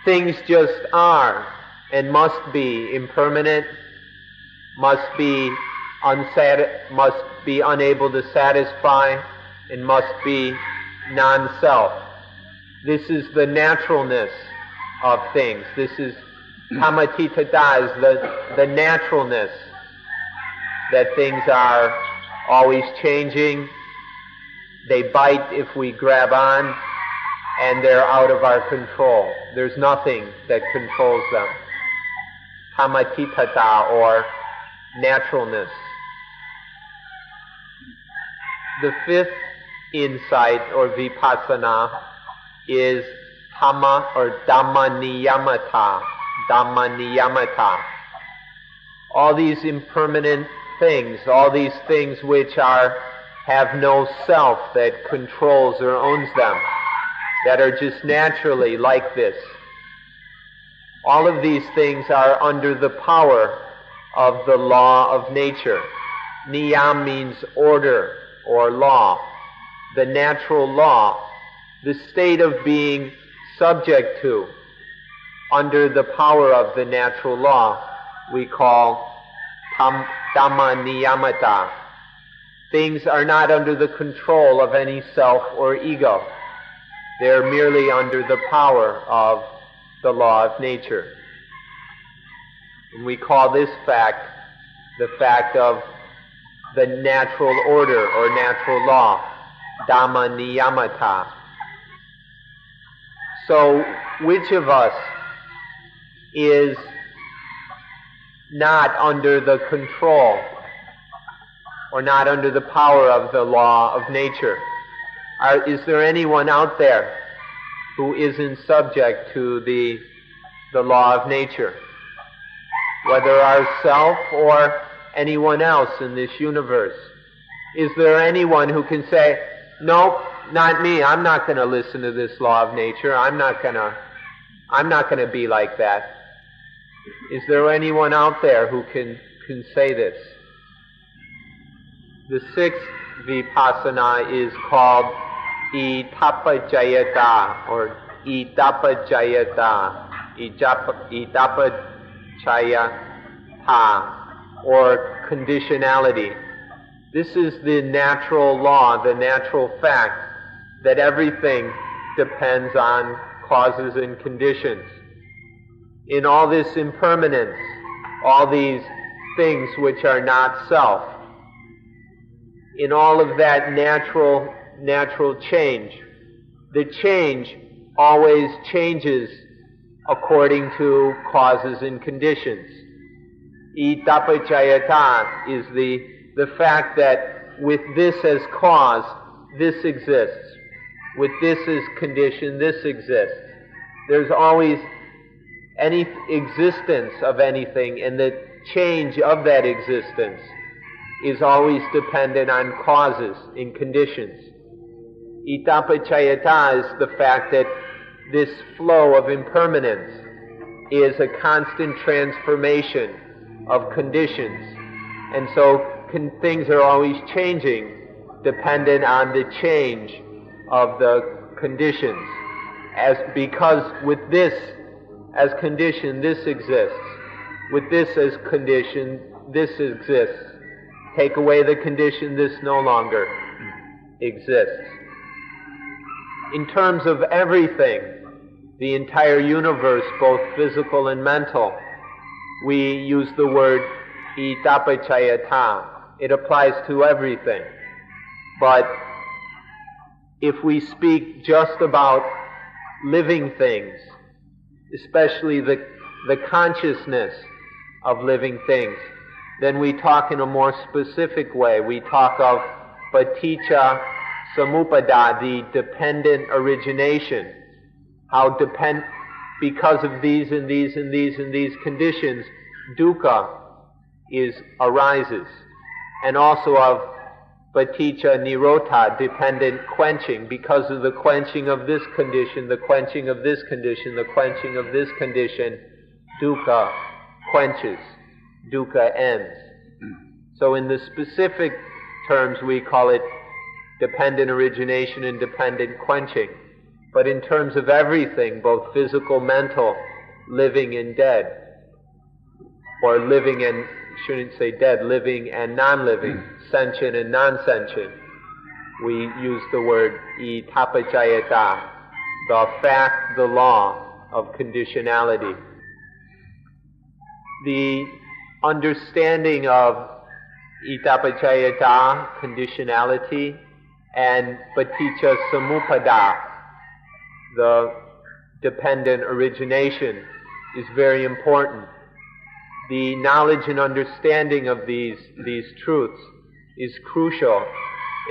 things just are and must be impermanent, must be unable to satisfy, and must be non-self. This is the naturalness of things. This is Dhammatitthata, is the naturalness that things are always changing. They bite if we grab on, and they're out of our control. There's nothing that controls them. Dhammatitthata, or naturalness. The fifth insight, or vipassana, is Dhamma, or Dhammaniyamata. All these impermanent things, all these things which have no self that controls or owns them, that are just naturally like this. All of these things are under the power of the law of nature. Niyam means order or law. The natural law, the state of being subject to, under the power of the natural law, we call Dhamma Niyamata. Things are not under the control of any self or ego. They're merely under the power of the law of nature. And we call this fact the fact of the natural order or natural law, Dhamma Niyamata. So, which of us is not under the control or not under the power of the law of nature? Is there anyone out there who isn't subject to the law of nature? Whether ourself or anyone else in this universe. Is there anyone who can say, nope, not me, I'm not going to listen to this law of nature, I'm not going to be like that? Is there anyone out there who can say this? The sixth vipassana is called Ittapajayata, or Ittapajayata, Ittapajayata, or conditionality. This is the natural law, the natural fact that everything depends on causes and conditions. in all this impermanence, all these things which are not self, in all of that natural change, the change always changes according to causes and conditions. Itapachayata is the fact that with this as cause, this exists. With this as condition, this exists. There's always any existence of anything, and the change of that existence is always dependent on causes and conditions. Itapachayata is the fact that this flow of impermanence is a constant transformation of conditions, and so things are always changing dependent on the change of the conditions. Because with this as condition, this exists. With this as condition, this exists. Take away the condition, this no longer exists. In terms of everything, the entire universe, both physical and mental, we use the word itapachayata. It applies to everything. But if we speak just about living things, especially the consciousness of living things, then we talk in a more specific way. We talk of paticca samuppada, the dependent origination. How because of these and these and these and these conditions, dukkha arises. And also of paticca nirodha, dependent quenching. Because of the quenching of this condition, the quenching of this condition, the quenching of this condition, dukkha quenches, dukkha ends. So in the specific terms we call it dependent origination and dependent quenching. But in terms of everything, both physical, mental, living and dead, or living and, shouldn't say dead, living and non-living, sentient and non-sentient, we use the word itapachayata, the fact, the law of conditionality. The understanding of itapachayata, conditionality, and paticca samuppada, the dependent origination, is very important. The knowledge and understanding of these truths is crucial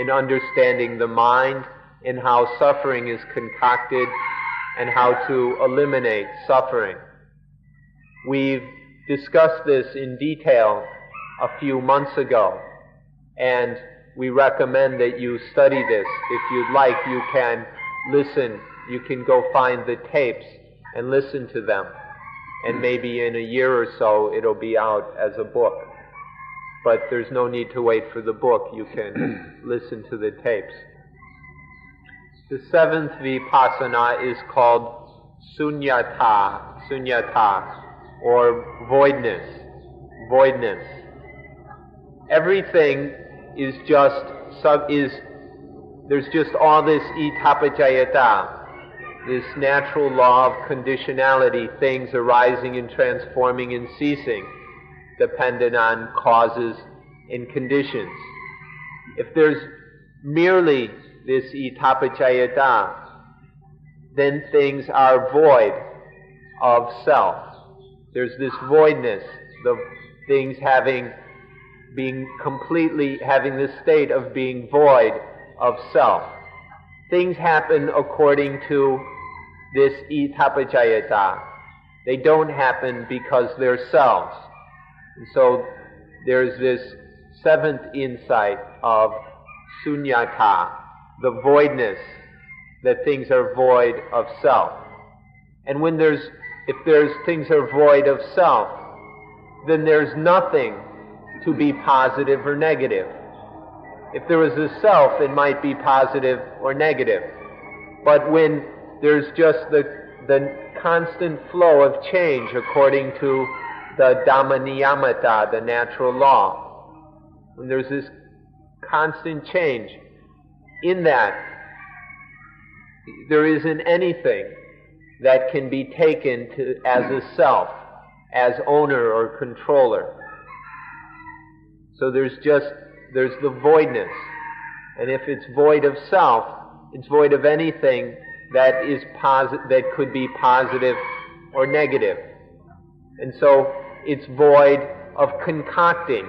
in understanding the mind and how suffering is concocted and how to eliminate suffering. We've discussed this in detail a few months ago, and we recommend that you study this. If you'd like, you can listen. You can go find the tapes and listen to them. And maybe in a year or so it'll be out as a book. But there's no need to wait for the book. You can listen to the tapes. The seventh vipassana is called sunyata, or voidness. Everything is there's just all this itapachayata, this natural law of conditionality, things arising and transforming and ceasing, dependent on causes and conditions. If there's merely this itapachayata, then things are void of self. There's this voidness, the things having this state of being void of self. Things happen according to this itapachayata. They don't happen because they're selves. And so there's this seventh insight of sunyata, the voidness, that things are void of self. And if things are void of self, then there's nothing to be positive or negative. If there was a self, it might be positive or negative. But when there's just the constant flow of change according to the Dhamma Niyamata, the natural law, when there's this constant change, in that there isn't anything that can be taken as a self, as owner or controller. So there's the voidness. And if it's void of self, it's void of anything that is that could be positive or negative. And so it's void of concocting.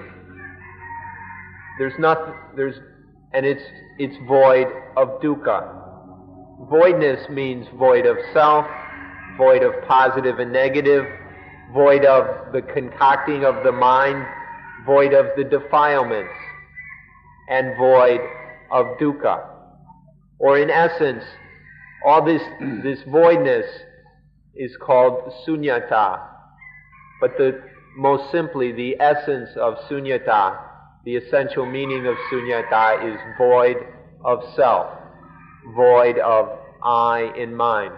It's void of dukkha. Voidness means void of self, void of positive and negative, void of the concocting of the mind, void of the defilements, and void of dukkha. Or in essence, all this voidness is called sunyata. But most simply, the essence of sunyata, the essential meaning of sunyata is void of self, void of I and mine.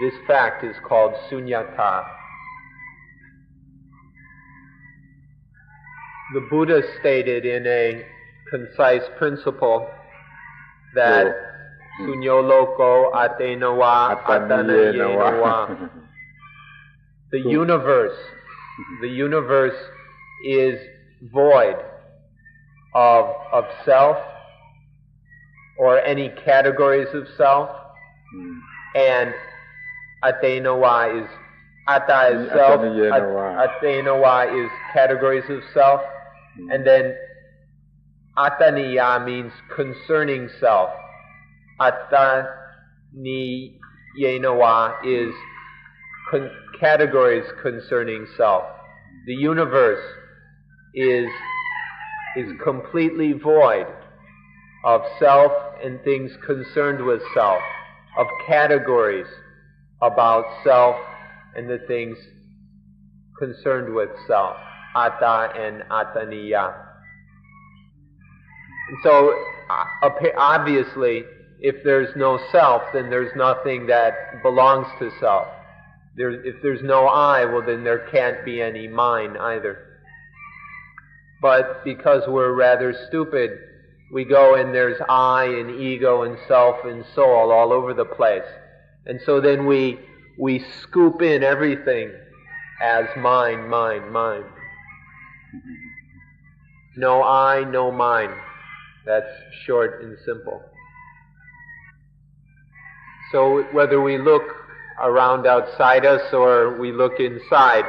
This fact is called sunyata. The Buddha stated in a concise principle that sunyo loko atena wa atanayena wa. The universe is void of self or any categories of self, and atenawa is atta is self, atenawa is categories of self, and then ataniya means concerning self. Attaniyenawa is categories concerning self. The universe is completely void of self and things concerned with self, of categories about self and the things concerned with self, atta and ataniya. And so, obviously, if there's no self, then there's nothing that belongs to self. If there's no I, well then there can't be any mine either. But because we're rather stupid, we go and there's I and ego and self and soul all over the place. And so then we scoop in everything as mine, mine, mine. No I, no mine. That's short and simple. So whether we look around outside us or we look inside,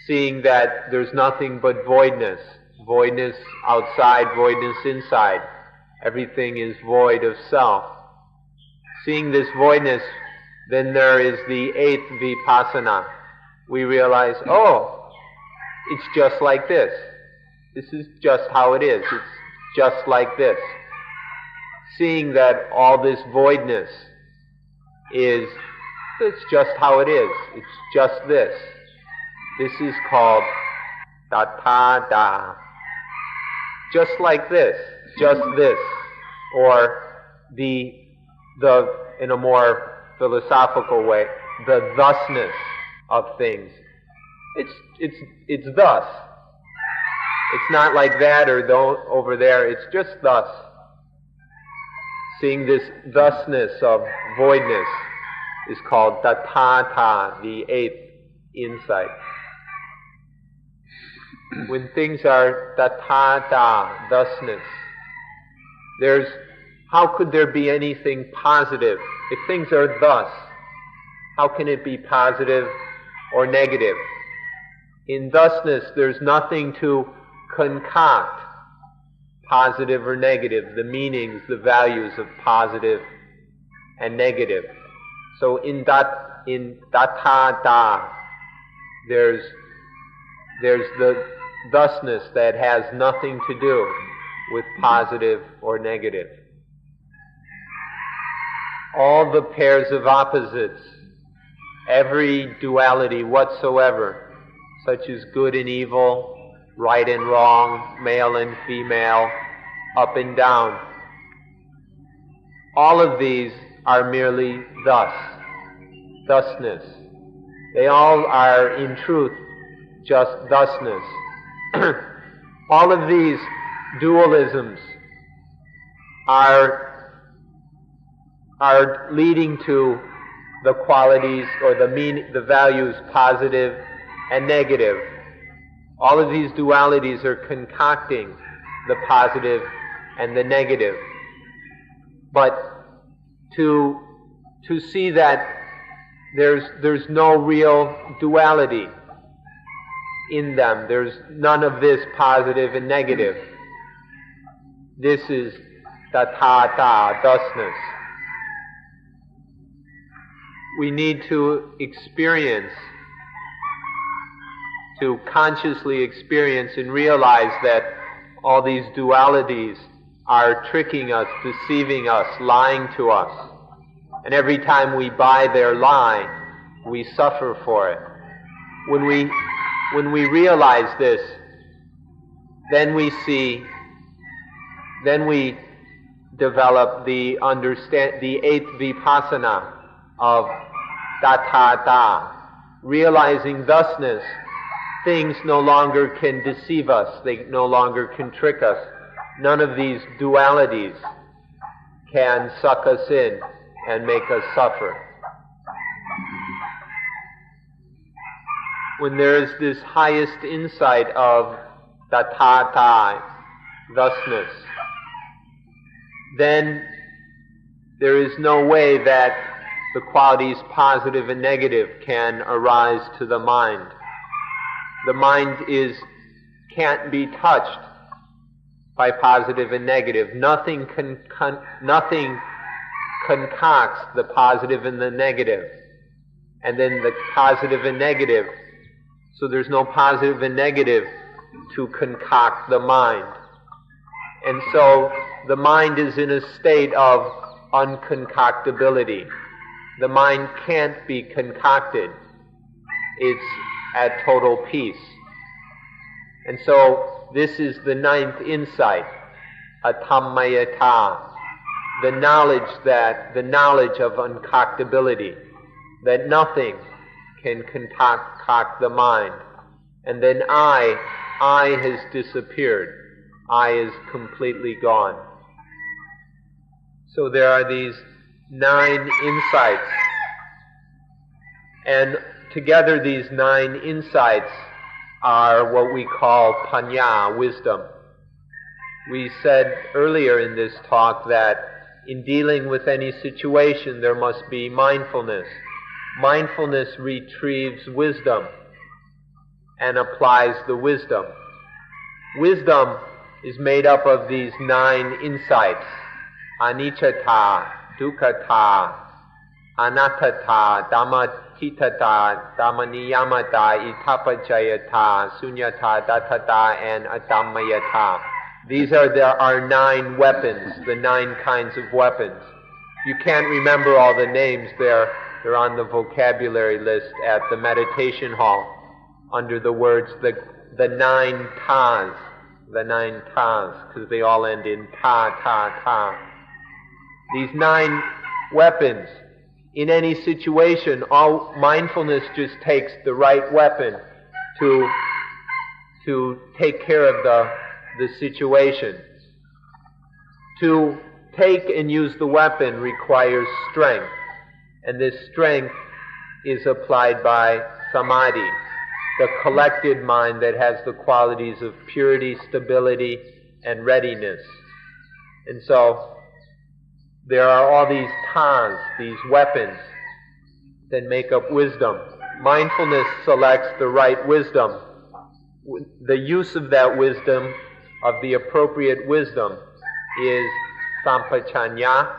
seeing that there's nothing but voidness. Voidness outside, voidness inside. Everything is void of self. Seeing this voidness, then there is the eighth vipassana. We realize, oh, it's just like this. This is just how it is. It's just like this. Seeing that all this voidness it's just how it is. It's just this. This is called tathata. Just like this. Just this. Or in a more philosophical way, the thusness of things. It's thus. It's not like that or over there. It's just thus. Seeing this thusness of voidness is called tathata, the eighth insight. When things are tathata, thusness, how could there be anything positive? If things are thus, how can it be positive or negative? In thusness, there's nothing to concoct, positive or negative, the meanings, the values of positive and negative. So in tathata, there's the thusness that has nothing to do with positive or negative. All the pairs of opposites, every duality whatsoever, such as good and evil, right and wrong, male and female, up and down, all of these are merely thusness. They all are, in truth, just thusness. All of these dualisms are leading to the qualities or the values positive and negative. All of these dualities are concocting the positive and the negative. But to see that there's no real duality in them, there's none of this positive and negative. This is tathata, thusness. We need to consciously experience and realize that all these dualities are tricking us, deceiving us, lying to us. And every time we buy their lie, we suffer for it. When we realize this, then we develop the eighth vipassana of tathata, realizing thusness. Things no longer can deceive us, they no longer can trick us. None of these dualities can suck us in and make us suffer. When there is this highest insight of tathata, thusness, then there is no way that the qualities positive and negative can arise to the mind. The mind can't be touched by positive and negative. Nothing concocts the positive and the negative. And then the positive and negative. So there's no positive and negative to concoct the mind. And so the mind is in a state of unconcoctability. The mind can't be concocted. It's at total peace. And so this is the ninth insight, atammayata, the knowledge of unconcoctability, that nothing can concoct the mind. And then I has disappeared. I is completely gone. So there are these 9 insights. And together these 9 insights are what we call panya, wisdom. We said earlier in this talk that in dealing with any situation there must be mindfulness. Mindfulness retrieves wisdom and applies the wisdom. Wisdom is made up of these 9 insights: anicca, dukkha, anatta, dhammatitata, dhammaniyamata, itapajayata, sunyata, dattata, and adammayata. These are our 9 weapons, the 9 kinds of weapons. You can't remember all the names. They're on the vocabulary list at the meditation hall under the words the 9 tas, because they all end in ta. These 9 weapons. In any situation, all mindfulness just takes the right weapon to take care of the situation. To take and use the weapon requires strength, and this strength is applied by samadhi, the collected mind that has the qualities of purity, stability, and readiness. And so there are all these tas, these weapons that make up wisdom. Mindfulness selects the right wisdom. The use of that wisdom, of the appropriate wisdom, is sampajanya,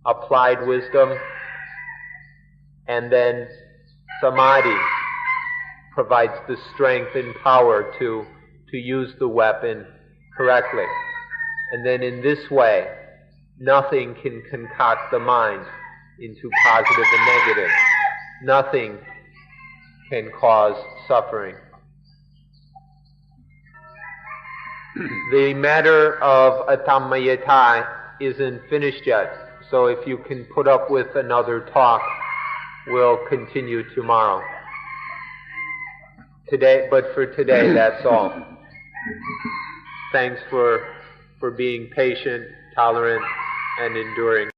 applied wisdom, and then samadhi provides the strength and power to use the weapon correctly. And then in this way, nothing can concoct the mind into positive and negative. Nothing can cause suffering. The matter of atammayata isn't finished yet, so if you can put up with another talk, we'll continue tomorrow. But for today, that's all. Thanks for being patient, tolerant, and enduring.